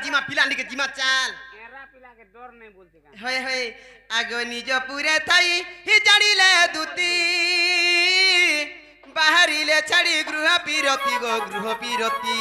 जिमा पिला के जिमा चाल एरा पिला के डर नहीं बोलते का होय होय आगो निज पूरे थाई हि जानिले दूती बाहरिले छाड़ी गृह पीरती गो गृह पीरती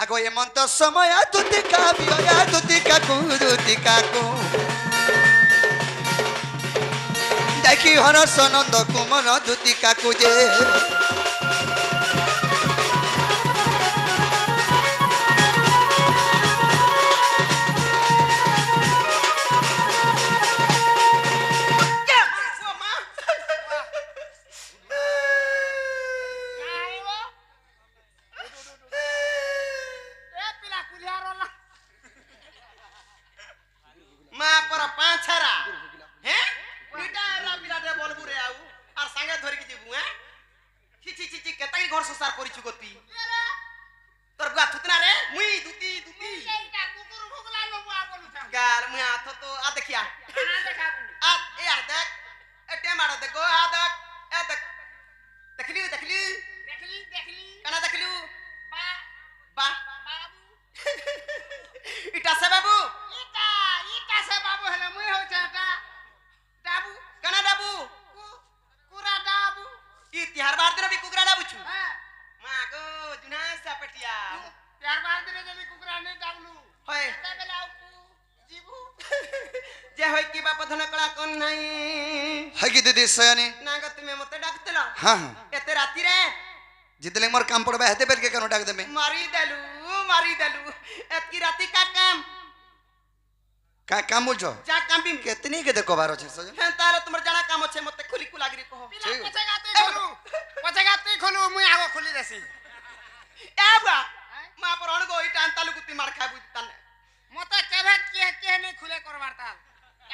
Ako yemonto समय तुतिका बिया तुतिका कुरुतिका को देखी हरस नंद कुमन तुतिका कुजे सयानी नागा तुम्हें मते डाकतला हां एते राती रे जितले मोर काम पड़बे हेते बेल के कनो डाक देमे मारी देलू एतकी राती का काम बोलछो जा काम भी कितनी के देखो बारो छे सजन हें तारे तुमर जाना काम छे मते खुली कुलागिरी कहो पछे गाते खोलू मुई आगो खोली देसी ए बा मा पर अण गो इटा तालु गुती मार खाय बुती तने मते केभे के नहीं खुले करबार ताल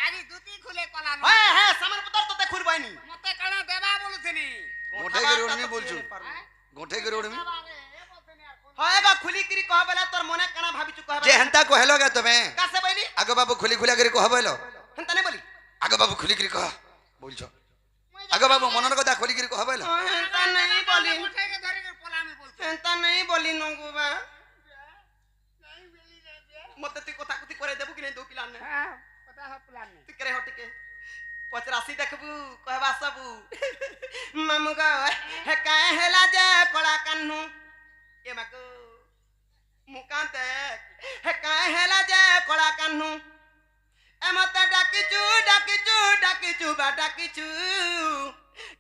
आगी दुती खुले कला न हे सामान पतर तो खुर बाइनी मते कणा देबा बोलुथिनी गोठे के रोड में बोलछु गोठे के रोड में होय बा खुली करी कह बेला तोर मने कणा भाबी चु कहबे जे हंता को हेलो गे तमे कासे बैली आगो बाबू खुली खुला करी कह बेलो हंता ने बोली आगो बाबू खुली करी कह बोलछो आगो बाबू मनन कथा खुली करी कह बेलो हंता नहीं बोली उठे के धरे के पोला में बोलछ हंता नहीं बोली नंगू बा मते ती कथा कुती करे देबु कि नहीं दो पिलान ने हां पता है प्लान में ती करे हट के 85 देखबू कहबा सबू मामू गा हे काहे हेला जे कोला कान्हू ए माको मुकांते हे काहे हेला जे कोला कान्हू ए मते डाकिचू बा डाकिचू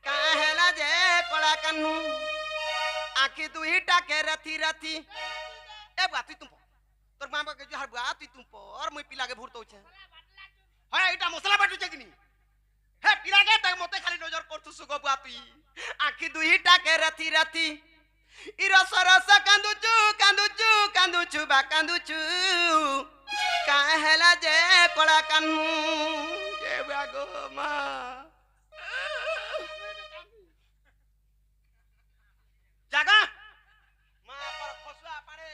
काहे हेला जे कोला कान्हू आखी दुईटा के रथी रथी ए बाती तुम तोर मामा के जहर बाती तुम पर मैं पिला के भूरतो छे हाय इटा मसला बाटू छे किनी हे पिला के तक मते खाली नजर करतु सुगो बाती आखी दुईटा के रथी रथी इ रस रस कांदुचू बा कांदुचू काहे हेला जे कोला कान्हू ए बागो मा जागा मा पर खसुआ पाड़े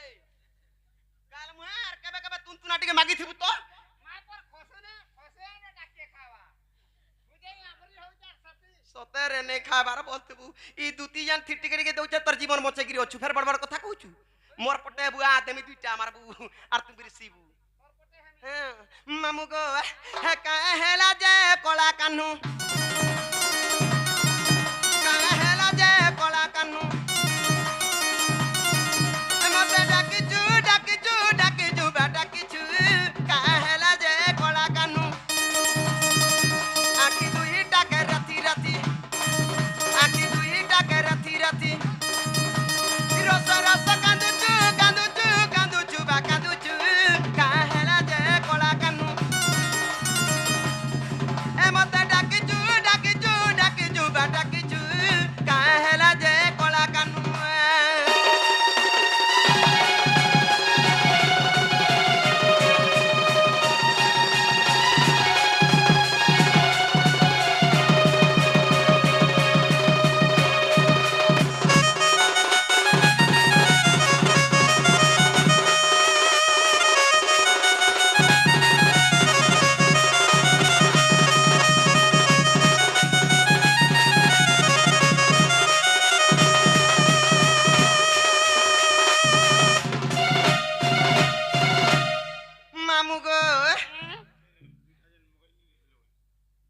गाल मुहार केबे केबे तुन नाटी के मागी थिबु तो मा पर खसे ने डाके खावा बुझे हमरी हो जा सतेरे ने खाबार बोलतबु ई दुती जान थिटी करी के दउछ तर जीवन मचे गिरी अछु फेर बड़बड़ कथा कहूछु मोर पटे बुआ देमी दुईटा मारबू आर तू बिरसीबू हां मामू गो हे काहे हेला जे कोला कान्हू काहे हेला जे कोला कान्हू मते डाकिचू बा डाकिचू काहे हेला जे कोला कान्हू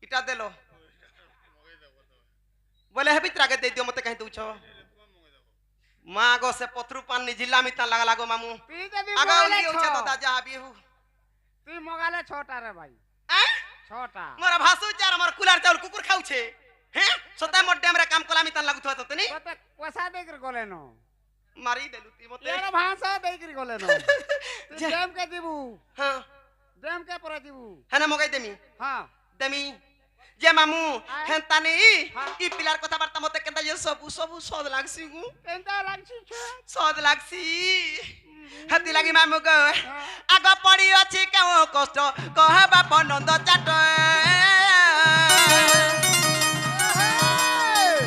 इटा देलो बोले हे बितरा के दे दियो मते कहि दूछ मां गो से पथरू पान नि जिल्ला मिता लगा लागो मामू তুই যদি आगा মগালে उली उछे दादा जा बिहु তুই মগালে 6টা রে ভাই आ 6টা मोरा भासु चार हमर कुलार चाउल कुकुर खाउ छे हैं सदा मोर डैम रे काम कला मिता लागु थतो तनी কত পয়সা দেইকর গলে ন मारी देलु ती मते এর ভাষা দেইকর গলে ন তুই ড্যাম কে দিবু हां ড্যাম কে পরে দিবু हेना मगाई देमी হ্যাঁ देमी जे मामू हाँ। हेंता नी हाँ। ई पिलार कथा बार्ता मते केंता जे सबु सबु स्वाद लागसी गु কেনটা লাগছি ছে स्वाद लागसी हाथी लागी मामू गो हाँ। आग पड़ी अछि केउ कष्ट कह बाप नंद चाट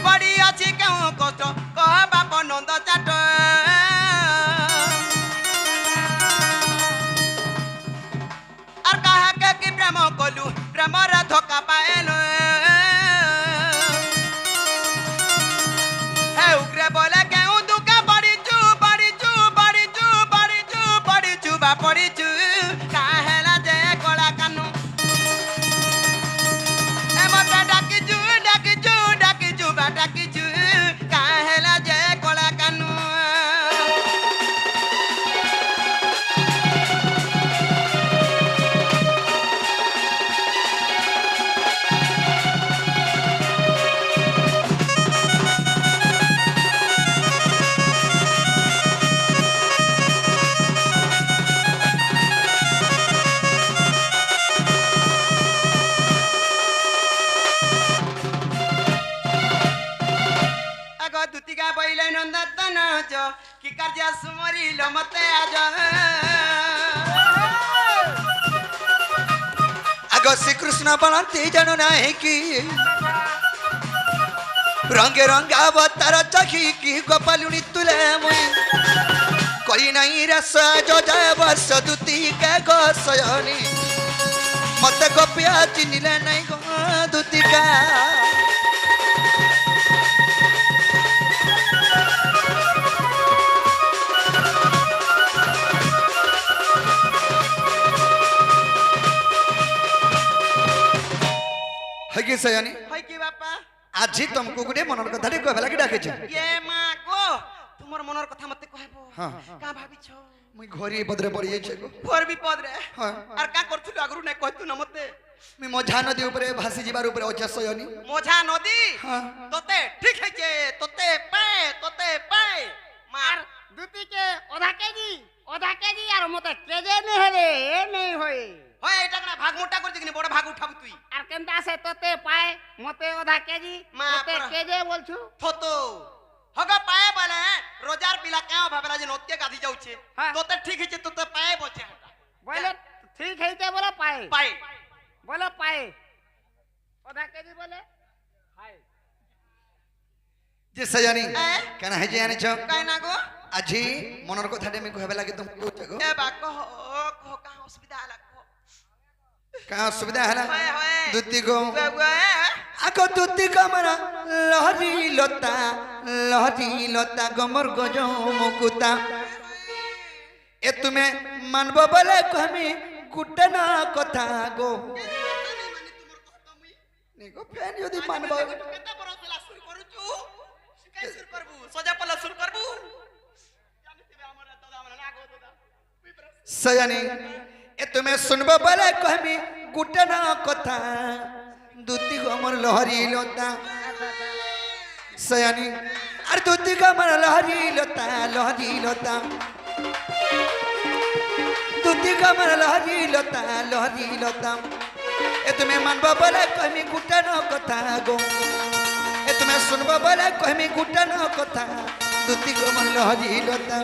पड़ी अछि केउ कष्ट कह बाप नंद चाट और कहा के कि प्रेम कलु प्रेम रा धोखा पाएलो हे उग्रे बोले के दुका बड़ी चू बड़ी चू बड़ी चू बड़ी चू बड़ी चू बा पड़ी चू काहेला जे कोला कानू ए मते डाकी चू बा डाकी चू काहेला जे कोला कानू आगो दुतिका बैलै नन्दतन जो कि कार्य सुमरिलो मते आज आगो श्रीकृष्ण बनती जानु नाही कि रंगे रंग अवतार चखी कि गोपालुनी तुले मुई करी नहीं रस जो जय वर्ष दुती के गोसयनी मते गोपिया चिनिले नहीं गो दुतिका हगी सयानी हई कि बापा আজি तुमको गुडे मनर कथा रे कहला कि डाके छ ये मां गो तुमर मनर कथा मते कहबो हाँ। का भाबी छ मुई घरी बदरे पड़ी जाय छ फोर विपद रे हाँ। और का करथुल अगरु नै कहतु न मते मुई मझा नदी ऊपर भासी जीवार ऊपर अचा सयानी मोझा नदी हाँ। तोते ठीक है जे तोते पाए मार আর দুটিকে ওধা কেজি আর মতে কেজে নে হেলে এ নেই হই হয় এটা না ভাগ মোটা করতে কিনি বড় ভাগ উঠাবু তুই আর কেনটা আছে তোতে পায় মতে ওধা কেজি মা তোতে পরা। কেজে বলছু থতো হগা পাए বলে রোজার পিলা কেও ভাবেলা যে নত্যে গাধি যাচ্ছে হ্যাঁ। তোতে ঠিক আছে তোতে পাए বলছে বলে ঠিক হইতে বলে পায় পাए বলে পায় ওধা কেজি বলে হাই যে সয়ানি এ? কেন হে যে আনি छ কাই না গো আজি মনর কথা রে আমি कहबे लागे तुम को जगो এ বা কহ কা অসুবিধা হলা का सुविधा हला হয় হয় दुती को gue gue आको दुती कमरा लहरी लता गमर गजो मुकुता ए तुम्हें मानबो बोले कमी गुटना कथा गो निको फैन यदि मानबो কেতে বড় খেলা শুরু করুছু কাই শুরু করবু সজা পলা শুরু করবু জানিতে আমার দাদা আমার না গো দাদা सयानी ए तुम्हें सुनबो बोले कमी गुटना कथा दुती गमर लहरी लता सयानी अरे दुती गमर लहरी लता दुती गमर लहरी लता ए तुम्हें मानबो बोले कमी गुटना कथा गो ए तुम्हें सुनबो बोले कमी गुटना कथा दुती गमर लहरी लता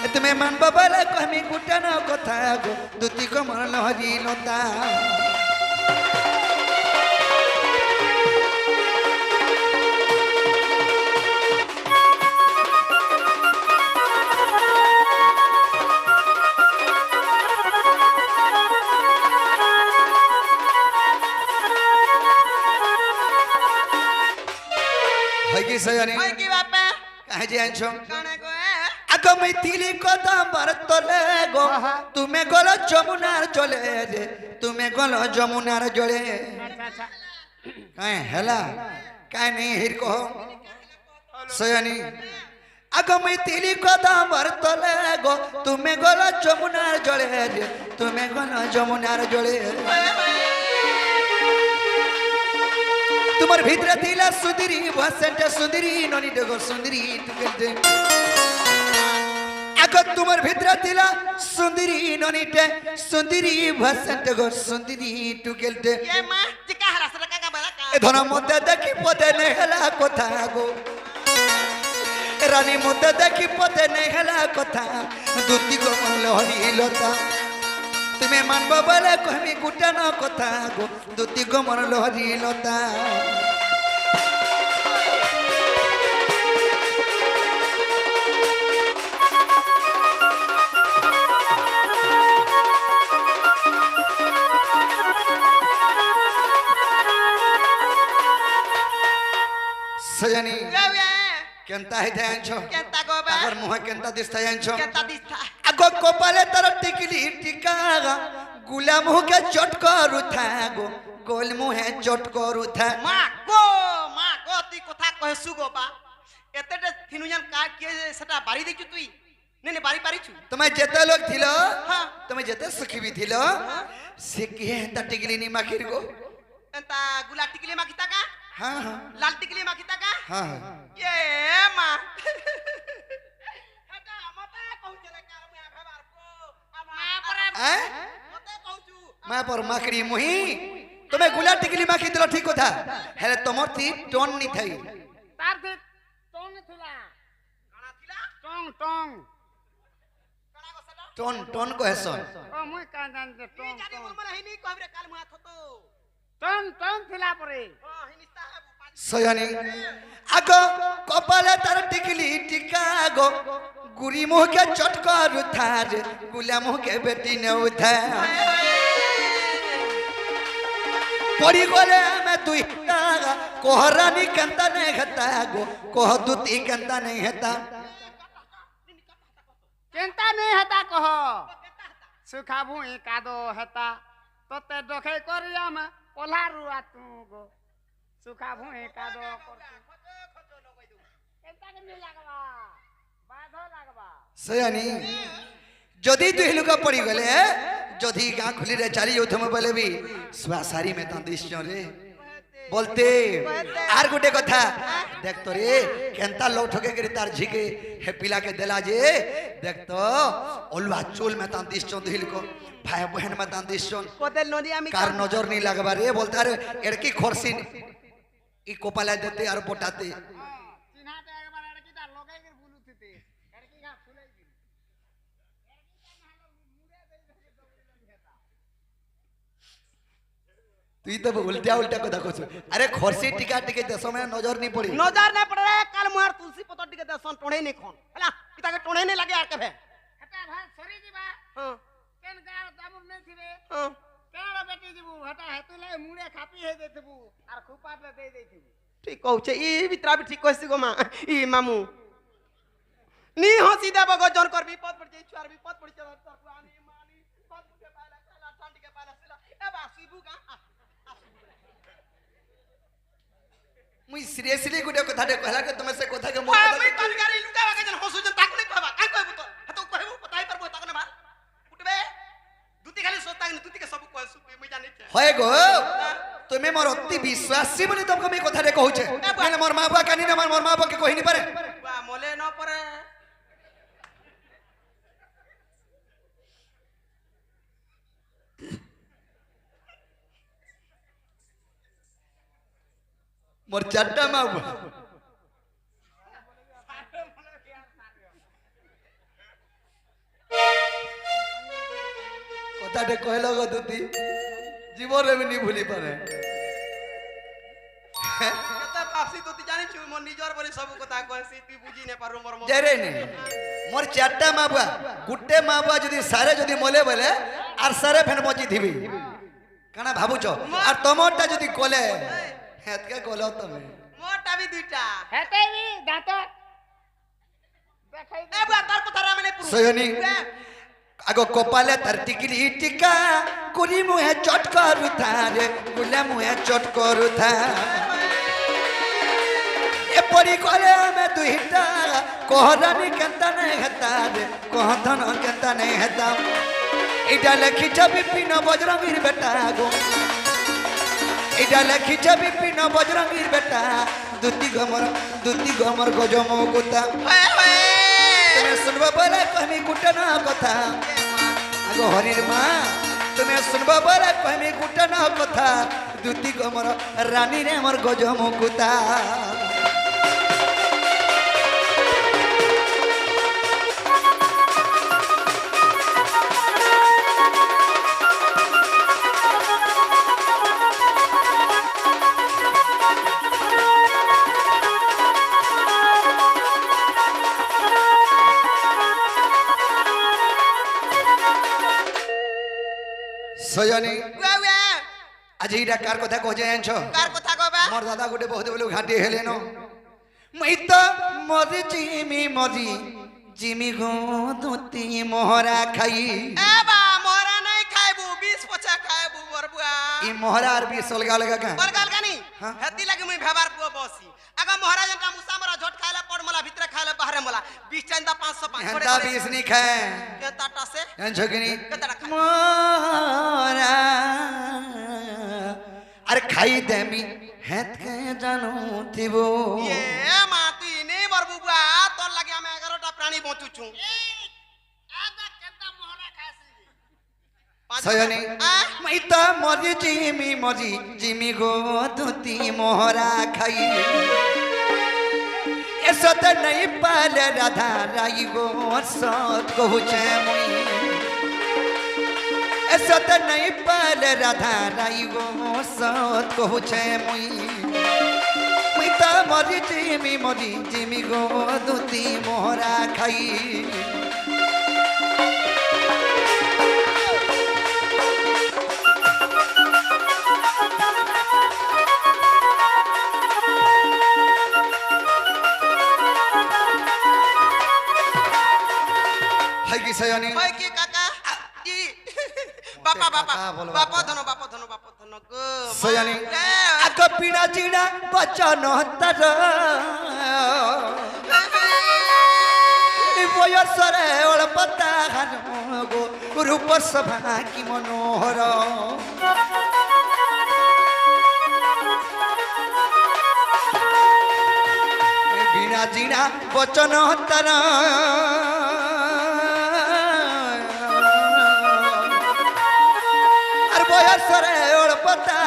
ए तुम्हें मानबो बोले कमी गुटना कथा गो दुती गमर लहरी लता हगी सयानी হয় কি বাপা कहे जे आछो কানে গো आगो मैथिली कदम तले गो तुम्हें गल जमुनार चले रे ତୁମେ ଗଲ ଯମୁନାର ଜଳେ ଆଚ୍ଛା ଆଚ୍ଛା କାଇଁ ହେଲା କାଇଁ ନେଇ ହିର କହ ସୟନି ଆଗ ମୁଇଁ ତିଲି କଦମର ତଲେ ଗো ତୁମେ ଗଲ ଯମୁନାର ଜଳେ ରେ ତୁମେ ଗଲ ଯମୁନାର ଜଳେ তোমার ভিতরে দিলা সুন্দরী ভাষাটা সুন্দরী ননি ডগর সুন্দরী টুকেলটে আগত তোমার ভিতরে দিলা সুন্দরী ননিটে সুন্দরী ভাষাটা গর সুন্দরী টুকেলটে ये मां टिका हरा सर का बड़ा का এ ধর মধ্যে দেখি পদে নেহলা কথা গো রানী মধ্যে দেখি পদে নেহলা কথা দুতি গো মন লহরি লতা তুমি মানব বলে কহমি গুটানো কথা গো দুতি গো মন লহরি লতা সজনী गवे কেনতা হইতে আনছো केता गोबे তার মুহে কেনতা দিস্তা আনছো केता दिस्ता আগো কপালে তার টিকলি টিকা গুলা মুহে চট করুথা গো গোল মুহে চট করুথা मां को ती कथा कहसु गोबा एतेटे थिनुजन का के सेटा बारी देखु तुई ने ने बारी पारिछु তুমি যেতে লোক থিল हां তুমি যেতে সুখী থিল সে কি তা টিকলি নি মাখির গো एंता गुला टिकली माखिता का হ্যাঁ হ্যাঁ लाल टिकली माखिता का হ্যাঁ ये मां हटा मते कहू चले कार में आभार को मां पर হ্যাঁ मते कहू মা পর মাকড়ি মুহি তুমি গুলা টিকলি মাখি দিল ঠিক কথা হেলে তোমার তি টন নি থাই তার সে টং থিলা काना थिला টং টং काना को सदा টন টন কহেছন ও মুই কান জানি যে টং जानी টং मन हिनी कहबरे काल मुआ थतो টং টং থিলা পরে हां हिनिस्ता है पानी সয়ানি আগ কপালে তার টিকলি টিকা গো গুরি মুখে চটকর উঠার গুলা মুখে বেটি নে উঠা পড়ি গলে আমি দুই কোহরানি কেনতা নে হেতা গো কোহ দুতি কেনতা নে হেতা চিন্তা নেই হেতা কহ সুখা ভুই কাদো হেতা তোতে ডখে করিয়াম ওলারু আতু গো সুখা ভুই কাদো করতু চিন্তা কে নি লাগবা বাধো লাগবা সয়ানি যদি দুই লোক পড়ি গলে যদি গাঁ খুলি রে চালি যাউথম বলে বি সুয়া সারি মে তা দিছ রে বলতে আর গোটে কথা দেখ তো রে কেনতা লোক ঠকে করে তার ঝিকে হে পিলা के देला जे देख तो ओलवा चोल में ता दिस चों दिल को भाई बहन में ता दिस चों कोदेल नदी आमी कार नजर नहीं लगवा रे बोलता रे एड़की खरसी ई कोपाला देते और पोटाते চিনাতে একবার এড়কি তার লগাই করে বুলু থিতে এড়কি গা ফুলাই দিল তুই তো উল্টা উল্টা কথা কছ अरे खरसी टिका टिके देश में नजर नहीं पड़ी नजर ना पड़े काल मुआर तुलसी पतर टिके दसन टोणे नहीं खोन हला पिता के टोणे नहीं लगे आर के भे হেতা ভাই সরি দিবা हां কেন গা দামুর নেই থিবে हां কেন বেটি দিবু হেতা হেতুলাই মুড়ে খাপি হে দেথবু আর খুপাতে দেই দেইথবু ठीक कहू छे ई बितरा भी ठीक कहसी गो मां ई मामू नी हंसी देबो गो जोन कर विपद पड़ जाई छुआर विपद पड़ चल तर पुरानी मानी पद के पाला काला ठंड के पाला सिला ए बा सीबू का मुई सीरियसली गुटे कथा दे कहला के तुम से कथा के आ मैं तन गारी लुका के जन हसु जन ताक नहीं कहबा काई कहबो तो कहबो बताई परबो ताक ने मार उठबे दुती खाली सोता कि तुती के सब कहसु मैं जानि छे होय गो तुम्हें मोर अति विश्वासी बोली तुमको मैं कथा दे कहू छे पहले मोर मां बुआ कानी ना मोर मां बुआ के कहि नहीं पारे बा मोले न परे मोर चारटा मां बुआ कथा दे कहलो गो दुती जीवन रे भी नहीं भूली पारे कता पासी तो ती जानि छु मोर निजर बोली सब कथा कहसी ती बुझी ने पारो मोर मोर जरे नहीं मोर चारटा मां बुआ गुटे मां बुआ जदी सारे जदी मोले बोले आर सारे फेन बची थीबी काना भाबुचो आर तमोटा जदी कोले हेतके कोलो तमे मोटा भी दुईटा হেতে বি দাঁত দেখাই ए बा तार कथा रा माने पुरु सयोनी आगो कपाले तार टिकली टिका कुली मुहे चट करुथा रे गुला मुहे चट करुथा एपरी करे हमें दुहिता कहरानी केंता नहीं हेता रे कहधन केंता नहीं हेता इटा लिखिछ विपिन बजरंगीर बेटा गो इटा लिखिछ विपिन बजरंगीर बेटा दुती गमर गजम गुता तुम्हें सुनबा बोले कहमी गुटना कथा आगो हरिर माँ तुम्हें सुनबा बोले कहमी गुटना कथा दुती गमर रानी रे मोर गजम गुता सयानी आज इटा कार कथा कह जाछ कार कथा कहबा मोर दादा गोटे बहुत बोलू घाटी हेलेनो मई तो मरी जिमी गो दुती मोहरा खाई ए बा मोहरा नहीं खाइबू 20 पचा खाइबू बरबुआ ई मोहरा और 20 अलगा लगा का बरगाल कानी हेती लगे मुई भेबार पुओ बसी आगा मोहरा जनता मुसा मरा झोट खाइला पड़ मला भीतर खाइला बाहर मला 20 चंदा 505 हंता 20 नहीं खाए के ताटा से जानछो कि नहीं केतरा खा मोरा अरे खाई देमी हेत के जानू थिबो ये मा तू नहीं बरबुआ तोर लगे हम 11टा प्राणी बचू छु आदा केता मोहरा खासी सयानी मई तो मरी जिमी गो धुती मोहरा खाई ऐसा तो नहीं पाले राधा राई गो सत कहूचे मुई ऐसा तो नहीं पाले राधा राई गो सत कहूचे मुई मई तो मरी जिमी गो धुती मोहरा खाई सयानी होय की काका ई बापा धनो गो सयानी आग पीड़ा जीड़ा बचन तर बयसरे ओळपता गो रूप सभा की मनोहर बीणा जीड़ा बचन तर बयसरे ओळपता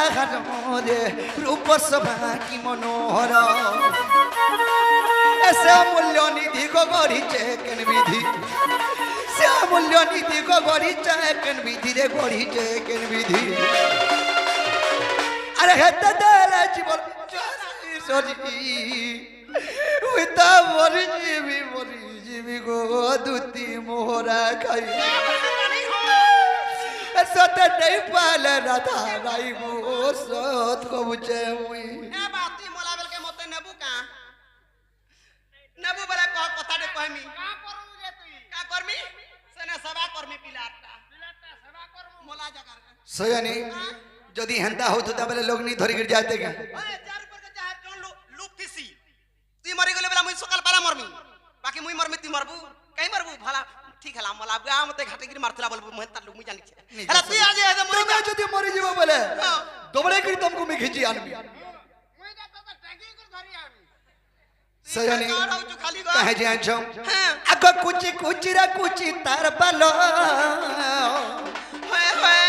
रे रूप सभा की मनोहर ऐसे मूल्य निधि को गढ़ी चेकन विधि से मूल्य निधि को गढ़ी चेकन विधि रे गढ़ी चेकन विधि अरे हेते देले जीवन सजी उता मरी जीवी गो दुती मोहरा खाई सत नहीं पाले राधा राई गो सत को बुझे मुई ए बाती मोला बेल के मते नेबू का नेबू बला कह कथा दे कहमी का करमु जे तुई का करमी सने सेवा करमी पिलाटा सेवा करमु मोला जगर सयानी जदी हंता होत त बेले लोग नी धरि गिर जाते का ओए 4 रुपया के जहाज जोन लूप थीसी तू मरि गेले बेला मुई सकाल पारा मरमी बाकी मुई मरमी तू मरबू कहीं मरबू भला ठीक है मला बुआ मते घाटे गिर मारथला बोल महता लोग मुई जानि छे हला तू आज ए मरि तुम जदी मरि जीव बोले दबड़े करी तुमको मैं खींची आनमी मुई जा तो टैगी कर धरि आमी सयानी खाली गो कहे जान छो आगो कुची कुचीरा कुची तार पालो होय होय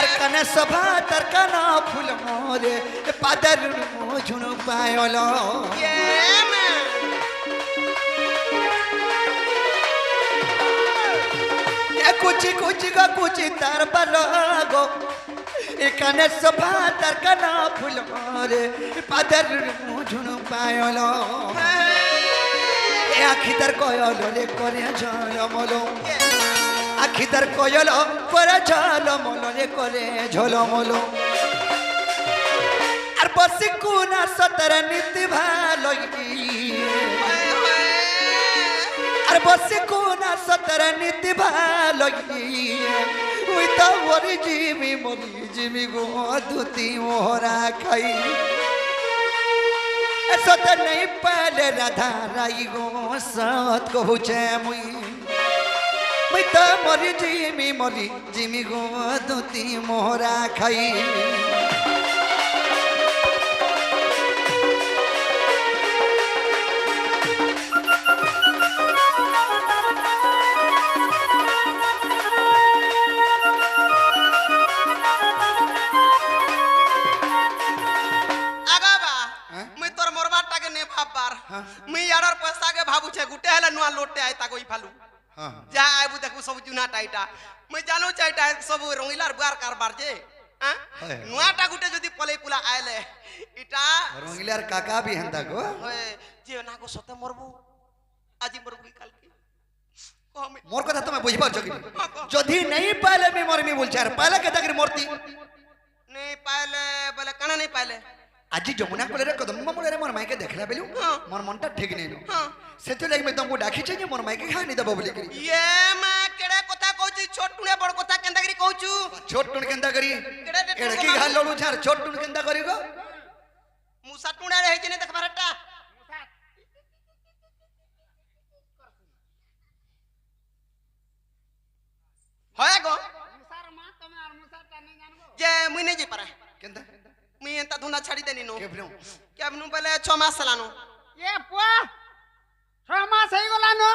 अर कने सभा तर कना फूल मोरे पादर मो झुनु पायोलो ये मैं कुची कुची का कुची तार बलगो एकाने सभा तर कना फूल मोरे पादर मुझुन पायलो ए आखी तर कोयलो रे करे झलमलो आखी तर कोयलो करे झलमलो रे करे झलमलो আর বসি কোনা সতর নীতি ভালো আর বসি কোনা सतर नीति भालगी मुई तो मरी जिमी गो दुती मोहरा खाई सत नहीं पाले राधा राई गो सत कहूचे मुई तो मरी जिमी गो दुती मोहरा खाई मुई यार पैसा के भाबू छे गुटे हला नुआ लोटे आय ताको ई फालू हां जा आबू देखू सब जुना टाइटा मुई जानो चाइटा सब रंगीलार बुआर कारबार जे हां नुआ टा गुटे जदी पले पुला आयले इटा रंगीलार काका भी हंदा को होय जे ना को सते मरबू आजी मरबू काल के मोर कथा तुम बुझ पाछो कि जदी नहीं पाले मी मरमी बोल चार पाले के तकरी मूर्ति नहीं पाले बोले कना नहीं पाले आज जमुना कोले रे कदम मोले रे मोर माइके देखला बेलु मोर मनटा ठीक नै नो सेतो लागि मैं तुमको डाकी छै जे मोर माइके खानी दबो बोली करी ये मां केड़े कथा कहूची छोटुने बड़ कथा केंदा करी कहूचू छोटुन केंदा करी एड़े की घाल लोडू छार छोटुन केंदा करी गो मुसा टुणा रे हेजे ने देख मारटा होय गो मुसार मां तमे और मुसार नहीं जानगो जे मुई नहीं जे पारे केंदा मुई एंता धुना छाड़ी देनी नो केबनो केबनु बोले 6 मास लानो ये पुआ 6 मास हेई गला नो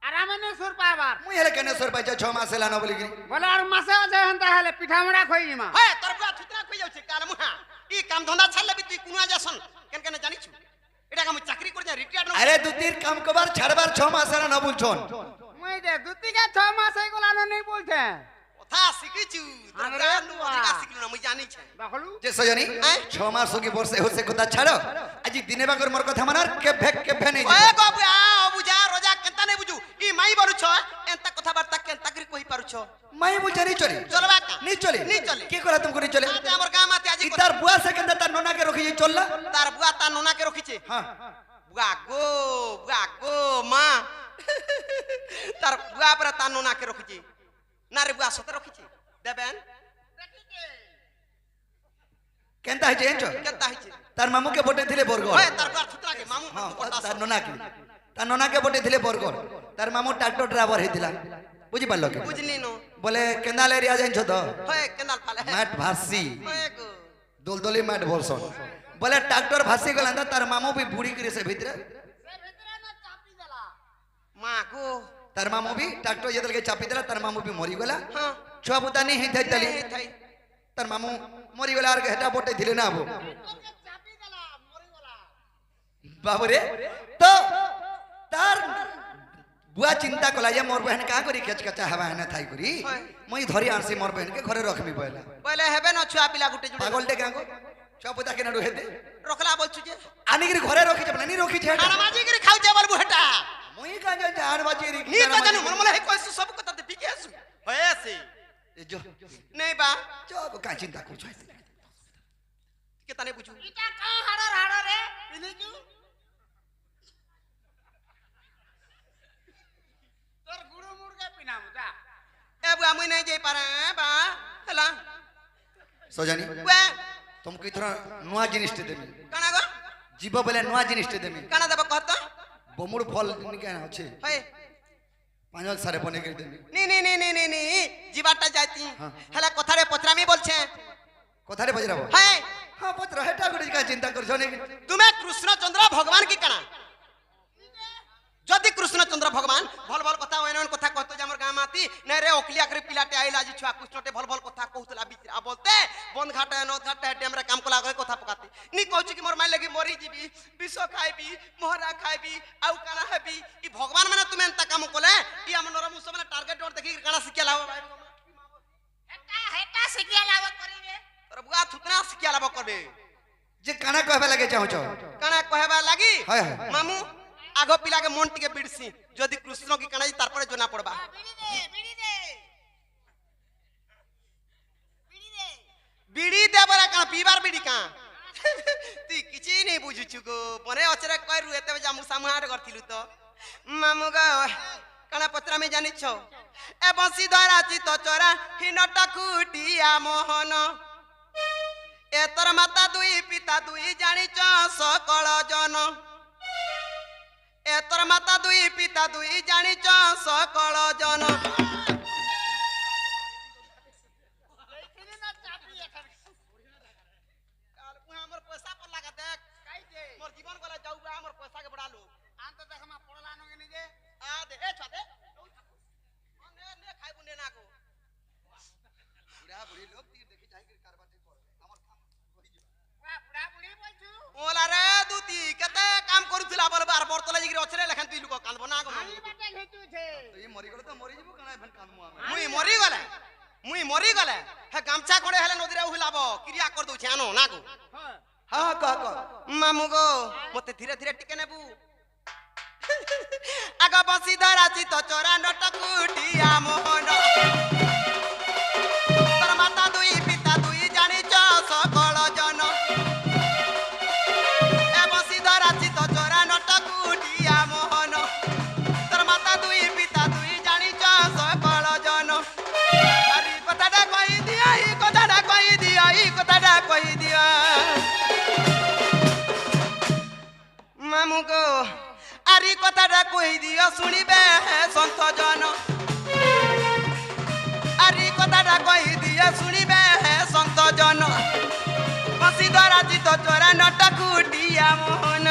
आराम ने सुर पाबार मुई हेले केने सर पाइजा 6 मास लानो बोली करी बोले और मासे जे हंता हेले पिठामड़ा खोई मा होय तोर बुआ थुतरा खोई जाउ छे काल मुहा ई काम धंधा छाड़ले भी तू कुना जासन केन केन जानि छु एटा काम चाकरी कर जा रिटायर्ड नो अरे दु तीर काम कबार छाड़बार 6 मास न बोल छोन मुई दे दुती के 6 मास हेई गला नो नहीं बोलते कथा शिखी छु तोरा नु अधिका शिखलु ना मुई जानि छे देखलु जे सजनी 6 मास होगी वर्षे होसे कथा छाड़ो आज दिने बागर मोर कथा मानार के भे नहीं ओए बाबू आ बुझा रोजा केंता नहीं बुझू ई माई बरु छ एंता कथा बार्ता केंता करी कहि पारु छ मैं बुझे नहीं चली चलबा का नहीं चली की करा तुमको नहीं चले आते हमर गाम आते आज इतार बुआ से केंदा तार नोना के रखी चलला तार बुआ ता नोना के रखी छे हां बुआ गो मां तार बुआ पर ता नोना के रखी छे ना रे बुआ सते रखी छे देबेन केंता है जेंचो केंता है छे तार मामू के बोटे थिले बरगड़ ओए तार बुआ थुतरा के मामू हां पता तार नोना के बोटे थिले बरगड़ तार मामू ट्रैक्टर ड्राइवर हेतिला बुझी पालो के बुझनी नो बोले केंदा ले रिया जेंचो तो होए केनाल फाले माट भासी ओए गो दोलदोली माट भरसन बोले ट्रैक्टर भासी गला तार मामू भी बुड़ी करे से भीतर ना चापी देला मां गो तार मामू भी ट्रैक्टर जदल के चापी देला तार मामू भी मरी गला हां छुआ बुता नहीं है तली थई तार मामू मरी गला और हेटा बोटे थिले ना वो चापी देला मरी गला बाबू रे तो तार बुआ चिंता कला जे मोर बहन का करी केचकचा हवा हने थाई करी मई धरी आनसी मोर बहन के घरे रखमी पहला बोले हेबे न छुआ पिला गुटे जुड़े पागल दे गांगो छुआ पुता के नडु हेते रखला बोल छु जे आनी गिरी घरे रखी जब नहीं रखी छे खाना माजी गिरी खाउ जे बोल बुहटा मई का जे जान बाजी री नी तो जानू मन हे कोई सब कता दे बिके सु होए से जो नहीं बा जो का चिंता कर छ के तने पूछू इटा का हाड़ो रे पिलीजू तोर गुरु मुर्गा पिना मुदा ए बुआ मुई नहीं जे पारे बा हला सजानी बुआ तुमको इतना नुआ जिनिस ते देमी काना गो जीव बोले नुआ जिनिस ते देमी काना देब कहत बमुड़ फल निके আছে होए पांचल सारे बने कर देमी नी जीवाटा जाती हला कथारे पत्रामी बोलछे कथारे बजराबो है हां पत्र हेटा गुडी का चिंता कर छ नहीं तुम्हें कृष्णचंद्र भगवान की कणा जदि कृष्णचंद्र भगवान भल भल कथा ओन कथा कहतो जे हमर गाम आती नै रे ओकलिया करे पिलाटे आइला जी छुआ कृष्णटे भल भल कथा कहतला बिचरा बोलते बंद घाट नोत घाट हेटे हमरा काम कोला कथा पकाती नी कहछु कि मोर माई लगी मरी जीबी विष खाइबी मोहरा खाइबी आउ काना हेबी ई भगवान माने तुमे एंता काम कोले ई हम नरम उसमने टारगेट डोर देखि काना सिकिया लाव हेटा सिकिया लाव करी रे तोर बुआ थुतना सिकिया लाव करबे जे काना कहबे लगे चाहू छ काना कहबा लागी हाय मामू आगो पिला के मन टिके बिड़सी जदि कृष्ण की कणाई तार परे जोना पड़बा बीड़ी दे बरा का पीबार बीड़ी का ती किछि नहीं बुझुछु गो परे अचरे कय रु एते जा मुसा मुहाट करथिलु तो मामू गा কানা পত্রা মে জানিছ এ বংশী ধরা চিত চরা হিনটা কুটিয়া মোহন এ তোর মাতা দুই পিতা দুই জানিছ সকল জন এ তোর মাতা দুই পিতা দুই জানিছ সকল জন আমার পয়সা পর লাগা দেখ মোর জীবন গলা যাও আমার পয়সা কে বড়ালো আন্ত দেখ মা পড়লা নগে নিজে আ দে এ ছাদে নে নে খাইবু নে না গো বুড়া বুড়ি লোক তুই দেখি যাই কারবাটি কর আমার কাম হই যাবে বুড়া বুড়ি বলছু ওলা রে দুতি কেতে কাম করুছিলা বলবা আর বর্তলে জিগি অছরে লেখান তুই লুক কাঁদব না গো আই বাটে ঘেচুছে তুই মরি গলে তো মরি যাবো কানা এখন কামু আমি মুই মরি গলে হে গামছা কোড়ে হেলে নদীরে উহিলাব ক্রিয়া কর দউছে আনো না গো হ্যাঁ হ্যাঁ কহ কহ মামু গো মতে ধীরে ধীরে টিকে নেবু আগা বসি ধরা চিত চরা নটকুটিয়া মোহন তোর মাতা দুই পিতা দুই জানিছ সকল জন এ বসি ধরা চিত চরা নটকুটিয়া মোহন তোর মাতা দুই পিতা দুই জানিছ সকল জন আরে কথাটা কই দিয়া এই কথাটা কই দিয়া এই কথাটা কই দিয়া মামু গো আরি কথাটা কই দিও শুনিবে সন্ত জন আরি কথাটা কই দিও শুনিবে সন্ত জন বসি ধরা চিত চরা নটকুটিয়া মোহন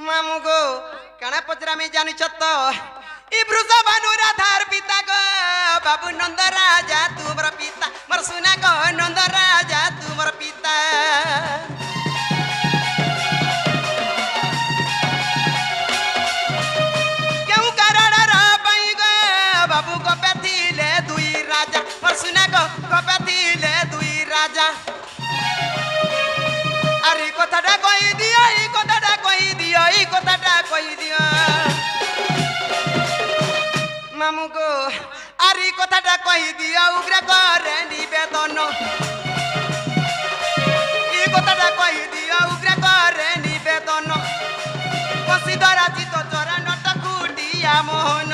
মামু গো কানা পচরা মে জানিছ তো ই বৃষা ভানু রাধার পিতা গো বাবু নন্দ রাজা তুমর পিতা মর সুনা গো নন্দ রাজা তুমর পিতা কেউ কারণর পাই গো বাবু গপে থিলে দুই রাজা মর সুনা গো গপে থিলে দুই রাজা আরে কথাটা কই দিও এই কথাটা কই দিও এই কথাটা কই দিও মামু গো আরে কথাটা কই দিও উগ্র করে নিবেদন এই কথাটা কই দিও উগ্র করে নিবেদন বসি ধরা চিত চরা নটকুটিয়া মোহন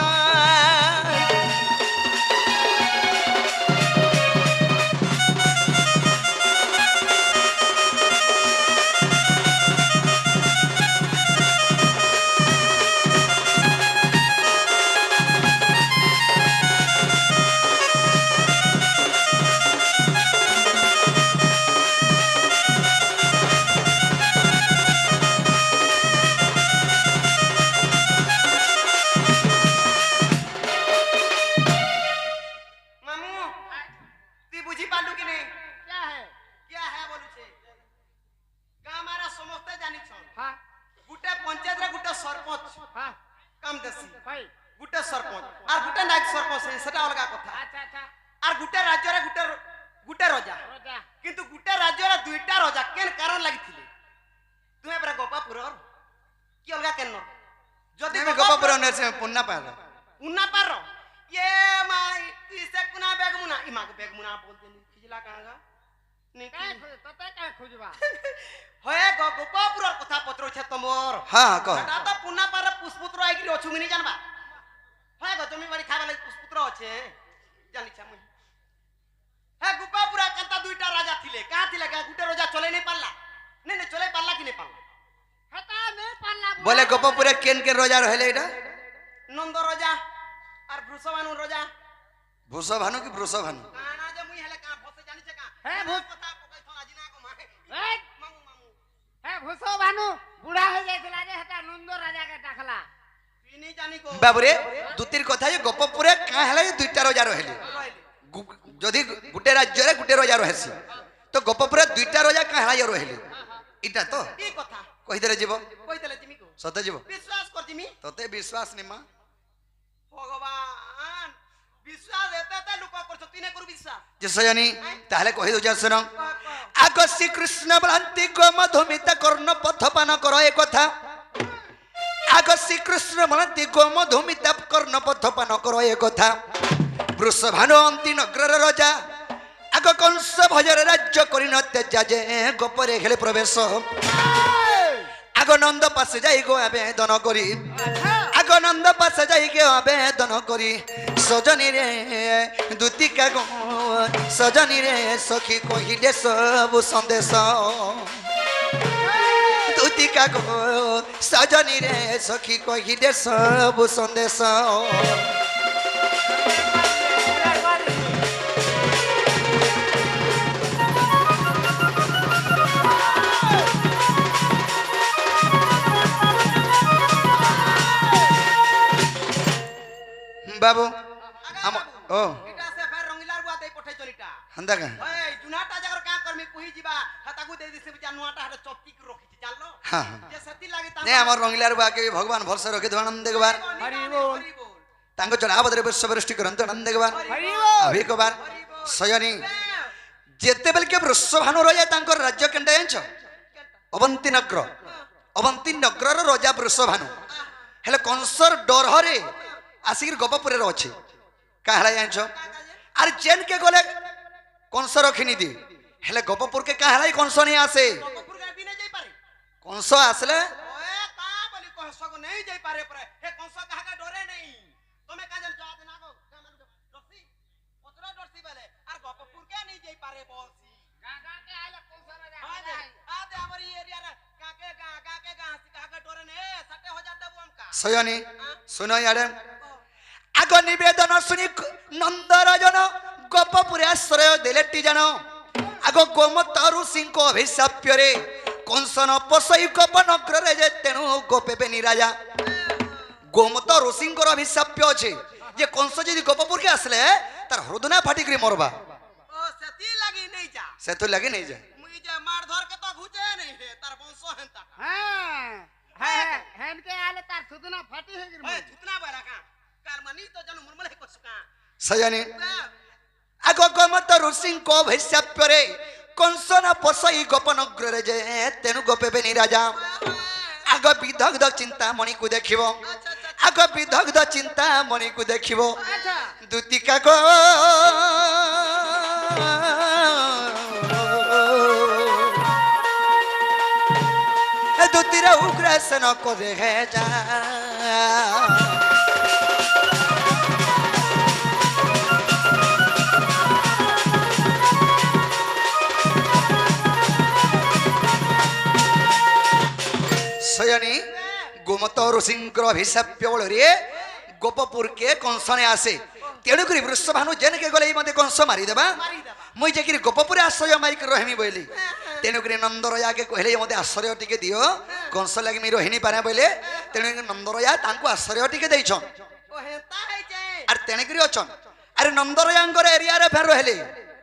पुन्ना पार उन्ना पारो ये माई इसे कुना बेगमुना इमा के बेगमुना बोलते नी खिजला कांगा नी तते का खुजबा होए गो गोपापुर कथा पत्र छ तमोर हां कह ता तो पुन्ना पार पुष्पुत्र आइकरी अछुमिनी जानबा होए गो जमी बाड़ी खाबा लागि पुष्पुत्र अछे जानि छ मुई हे गोपापुर कंता दुईटा राजा थिले का थिले का गुटे राजा चले नै पाल्ला नै चले पाल्ला कि नै पाल्ला हता नै पाल्ला बोले गोपापुर केन के राजा रहले एटा नंद राजा और वृषभानु राजा वृषभानु की वृषभानु काना जे मुई हेले का भसे जानि छ का हे भूत कथा पकई थन आजिना को माहे ए मामू मामू हे वृषभानु बुढ़ा हो जाइतला जे हता नंद राजा के टाकला इनी जानि को बाबुरे दुतिर कथा जे गोपापुर का हेले दुईटा राजा रहले जदी गुटे राज्य रे गुटे राजा रहसी तो गोपापुर दुईटा राजा का हेले रहले इटा तो ई कथा কইদেলে যাব কইদেলে জিমি কো সতে যাব বিশ্বাস কর জিমি তোতে বিশ্বাস নিমা ভগবান বিশ্বাস এতে লোক করছ তুই না কর বিশ্বাস যে সজনী তাহলে কই দউ যা শুনো কহ, কহ। আগ শ্রীকৃষ্ণ ভ্রান্তি গো মধুমিতা কর্ণ পথপান কর এ কথা আগ শ্রীকৃষ্ণ ভ্রান্তি গো মধুমিতা কর্ণ পথপান কর এ কথা বৃষভানু অন্তি নগরর রাজা আগ কংস ভজর রাজ্য করি নত্যজা যে গোপরে খেলে প্রবেশ আগ নন্দ পাশে যাই গো আবেদন করি আগ নন্দ পাশে যাই গো আবেদন করি সজনী রে দুতিকা গো সজনী রে সখী কহিলে সবু সন্দেশ দুতিকা গো সজনী রে সখী কহিলে সবু সন্দেশ বাবু আম ও এটা সে ফের রঙিলার বুয়া দেই পঠাই চলিটা হন্দা কা এই জুনাটা জাগর কা করমি কহি জিবা হাতাকু দেই দিছে বিচা নুয়াটা হাতে চপকি করে রখিছি জানলো হ্যাঁ যে সেতি লাগি তা নে আমার রঙিলার বাকে ভগবান ভরসা রখি দেব আনন্দ দেখবার হরি বল তাঙ্গ চলাবদরে বিশ্ববৃষ্টি করন্ত আনন্দ দেখবার अभी को बार सजनी जेतेबेल के वृषभानु राजा तांकर राज्य केंडा जानछ अवंती नगर रो राजा वृषभानु हेले कंसर डर हरे आसिर गोपपुरे रो अछि का हला जानछ अरे जेन के गोले कंस रखिनी दी हेले गोपपुर के का हला कंस नहीं आसे কপুর গা বিনে যাই পারে कंस आसले ওए কা বলি কহস গো নেই যাই পারে পরে হে কংস কাহা কা ডরে নেই তুমি কা জান চাতে না গো ডরছি পতরা ডরছি বলে আর কপুর কে নেই যাই পারে বলছি গা কে আলে কংস রাজা আদে আমার এই এরিয়া রে কাকে গা কাহা কা ডরে নে 60000 দেবো আমকা सजनी सुनो यारे आग निवेदन सुनी नंदराजन गोपपुरे आश्रय देलेटी जन आग गोमत ऋषि को अभिशाप्य रे कंसन पसई गोपनगर रे जे तेणु गोपेबेनी राजा गोमत ऋषि अभिशाप्य अच्छे जे कंस यदि गोपपुर के आसले तार हृदय फाटी करी मरबा ও সেতি লাগি নেই যা से तो लगे नहीं जाए মুই যে মার ধর কে তো ঘুচে নেই হে তার বংশ হেনতা হ্যাঁ হেন কে আলে তার সুদনা ফাটি হয়ে গির ওই ছুতনা বড়া কা কাল মানি তো জানো মরমলে কসকা सजनी आग गोमत ऋषि को अभिशाप्य रे कंसन पसई गोपनगर रे जे तेणु गोपेबेनी राजा आग विदग्ध चिंता मणि को देखिबो आग विदग्ध चिंता मणि को देखिबो दुतिका गो दुतिरा उग्रसन करे है जा सजनी गोमत ऋषिंकर अभिशाप्य बल रे गोपपुर के कंसने आसे तेणुक वृषभानु जेन के गले मते कंस मारी देबा मुई जेकि गोपपुर आश्रय मारिक रहमी बोली तेणुक नंदरया के कहले मते आश्रय टिके दियो कंस लागि मी रहिनी पारे बोले तेणुक नंदरया तांको आश्रय टिके दैछन ও হেনতা হই যে आर तेणुक अछन अरे नंदरयांगर एरिया रे फेर रहले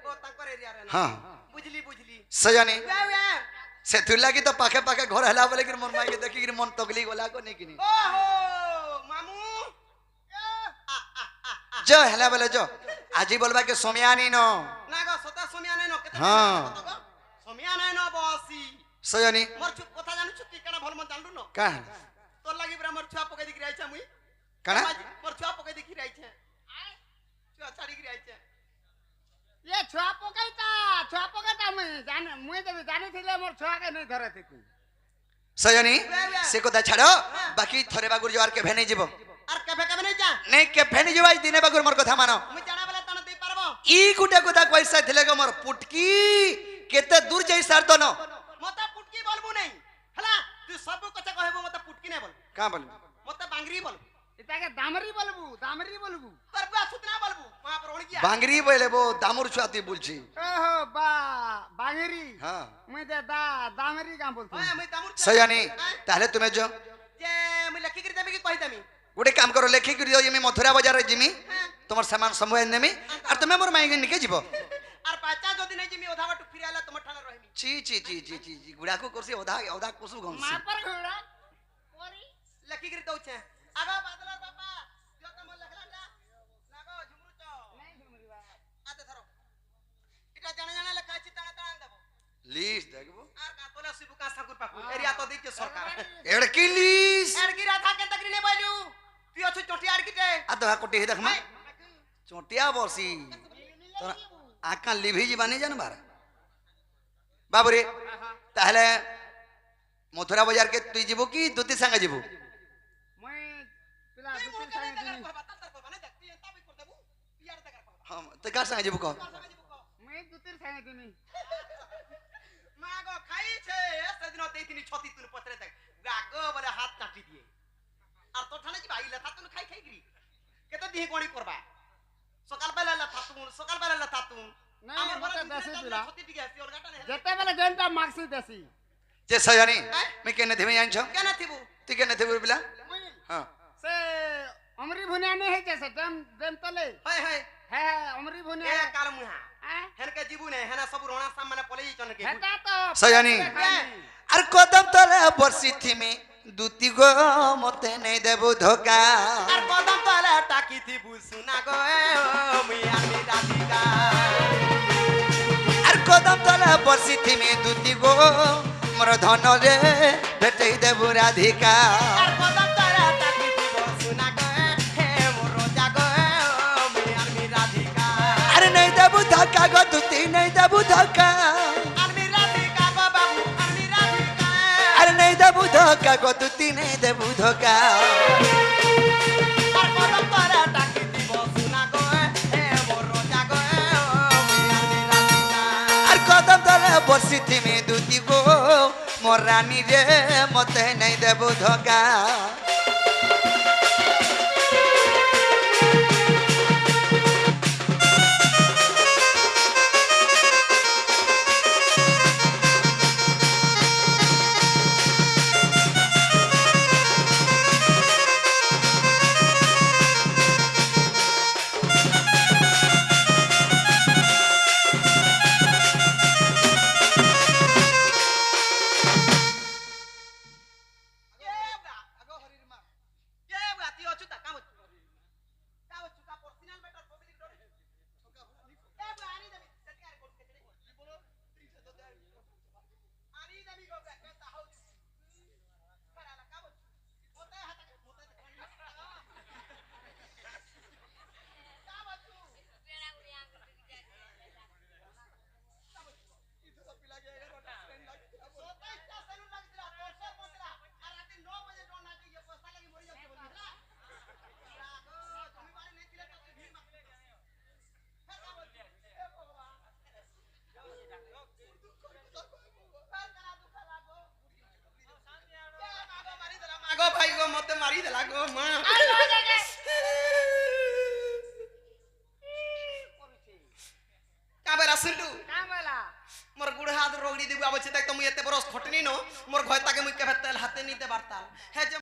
ও তাঙ্কর এরিয়া রে हां বুঝলি বুঝলি सजनी वे वे से तुला की तो पाखे पाखे घर हला बोले कि मन माई के देखि कि मन तगली गला को नहीं किनी ओहो मामू जो हला बोले जो आजी बोलबा के सोमियानी न না গো সতা সমিয়া নাই ন কেতে হ্যাঁ। সমিয়া নাই ন বসি सजनी মোর চুপ কথা জানুছ কি কেনা ভাল মন জানলু ন का তোর লাগি বড় মোর ছুয়া পকাই দিকি রাইছা মুই কানা মোর ছুয়া পকাই দিকি রাইছে ছুয়া ছাড়ি কি রাইছে ये छुआ पकाइता मैं जाने मुई तो जाने थिले मोर छुआ के नहीं धरे थी तू सजनी से कोदा छाड़ो बाकी थरे बागुर जवार के भेनी जीवो আর কেবে কেবে নাই যা नहीं के भेनी जीवा दिने बागुर मोर कथा मानो মুই জানা বলে তন দেই পারবো ई गुटे कोदा पैसा थिले गो मोर पुटकी केते दूर जाई सार तो न মতে পুটকি বলবু নাই হলা তুই সব কথা কইবো মতে পুটকি নাই বল का बोल মতে বাংরি বল इताके दामरी बोलबू তোর বুয়া ছুতনা বলবু মা पर ओण गया बांगरी बोले बो दामुर छुआती बोलछी ओहो बा बांगरी हां मुई दे दामरी का बोलतू ওই আমি তামুর सजनी ताहले तुम्हें जो যে মুই লেখি করে দেবি কি কই দেমি गोटे काम करो लेखि कर दियो ये मथुरा बाजार रे जिमी তোমার सामान संभव नेमी और तुम्हें मोर माई निके जीवो আর পাচা যদি নাই যে মি ওধা বাটু ফিরে আইলা তোমার ঠানা রহিমি ছি ছি ছি ছি ছি ছি গুড়াকু করছি অধা অধা কসু গমছি মাপর ঘোড়া পরি লেখি করে দউছে আগো বাদলা বাবা দিও তো মোর লেখলাটা লাগো ঝুমরু চ নাই ঘুমরিবা আতে ধরো এটা জানা জানা লেখা আছে টানা টানা দেব লিস্ট দেখবো আর কাতলা শিবু কা সাকুর পাকু এরিয়া তো দিকে সরকার এড় কি লিস্ট এর কি রাধা কে তকরি নে বইলু তুই অছু চটি আর কিতে আধা কোটি দেখ মা চটিয়া বসি তোর আঁকা লিভি যাবানি জানবার বাবুরে তাহলে মথুরা বাজার কে তুই যাব কি দুতি সাঙ্গে যাব মই পিলা দুতির সাইনে দিনি হ্যাঁ তুই কার সাঙ্গে যাব কহ মই দুতির সাইনে দিনি মাগো খাইছে সেদিন তেই তিনি ছতি তুন পছরে দেখ গাগো বলে হাত কাটি দিয়ে আর তো ঠানে যাবা ইলা তাতুন খাই খাই গরি কেতে দিহি কোড়ি করবা সকাল বেলা লা তাতুন সকাল বেলা লা তাতুন না মতে দেশি পিলা ছতি দিকে আসি অলগাটা নে যেতে বেলে গেনটা মাগছি দেশি যে সজানি আমি কেনে থেমে জানছ কেন থিবু তুই কেনে থেবু বিলা মই হ্যাঁ সে অমরি ভুনিয়া নে হইছে সে ডেম তলে হয় হয় হ্যাঁ অমরি এ ভুনিয়া কাল মুহা হ্যাঁ হেনকে জিবু নে হেনা সবু রণা সামনে পলেই চনে কে হেটা তো সজানি আর কদম তলে বর্ষি থিমি দুতি গো মতে নেই দেবু ধোকা আর কদম তলে টাকি থিবু সুনা গো মুই আমি রাধিকা আর কদম তলে বর্ষি থিমি দুতি গো মোর ধন রে ভেটেই দেবু রাধিকা আর কদম তলে টাকি থিবু সুনা গো হে মোর রাজা গো মুই আমি রাধিকা আর নেই দেবু ধোকা গো দুতি নেই দেবু ধোকা আমি রাধিকা গো বাবু আমি রাধিকা আর নেই দেবু ধোকা গো দুতি নেই দেবু ধোকা আর কদম তলে টাকি থিবু সুনা গো হে মোর রাজা গো মুই আমি রাধিকা আর কদম তলে বর্ষি থিমি দুতি গো মোর রানী রে মতে নেই দেবু ধোকা আগো ভাই গো মতে মারি দেলা গো মা কাবেরা শুনলু কামেলা মোর গুড় হাত রগড়ি দিব আবছে দেখ তো মুই এতে বরস খটনি ন মোর ঘয় তাকে মুই কেবে তেল হাতে নিতে পারতাম হে যে